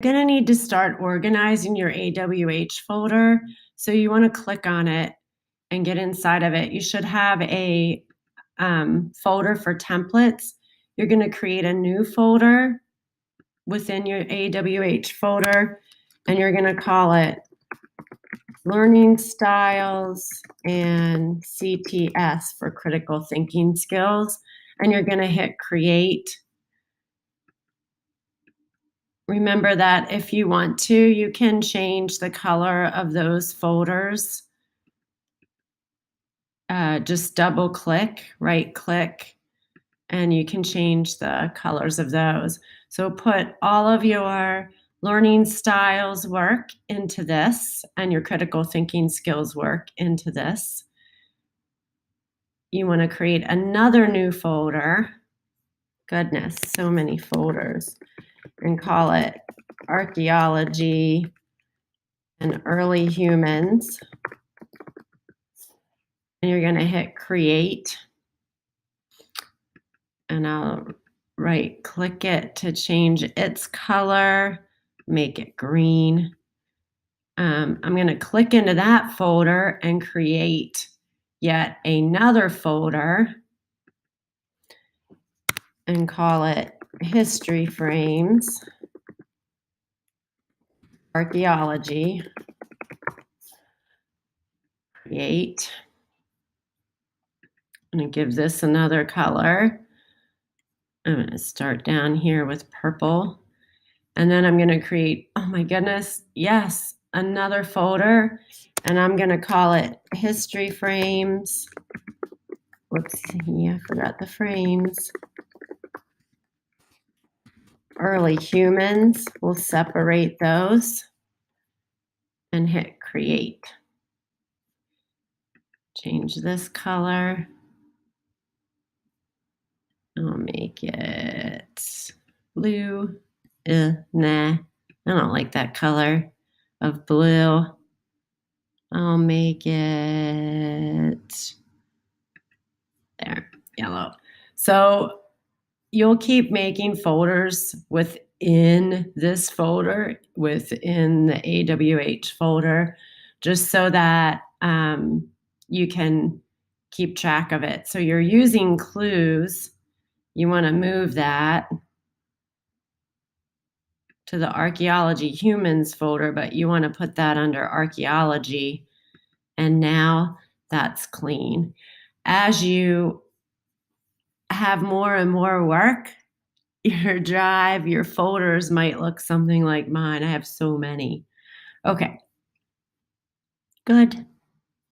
You're going to need to start organizing your AWH folder. So you want to click on it and get inside of it. You should have a folder for templates. You're going to create a new folder within your AWH folder, and you're going to call it Learning Styles and CTS for Critical Thinking Skills. And you're going to hit Create. Remember that if you want to, you can change the color of those folders. Just double click, right click, and you can change the colors of those. So put all of your learning styles work into this and your critical thinking skills work into this. You want to create another new folder. Goodness, so many folders. And call it Archaeology and Early Humans. And you're going to hit Create. And I'll right click it to change its color, make it green. I'm going to click into that folder and create yet another folder and call it History Frames, Archaeology, Create. I'm going to give this another color. I'm going to start down here with purple. And then I'm going to create, oh my goodness, yes, another folder. And I'm going to call it History Frames. Whoops, I forgot the frames. Early Humans. We'll separate those and hit Create. Change this color. I'll make it blue. Nah, I don't like that color of blue. I'll make it there, yellow. So you'll keep making folders within this folder, within the AWH folder, just so that you can keep track of it. So you're using clues. You want to move that to the Archaeology Humans folder, but you want to put that under Archaeology. And now that's clean. As you have more and more work, your drive, your folders might look something like mine. I have so many. Okay, good.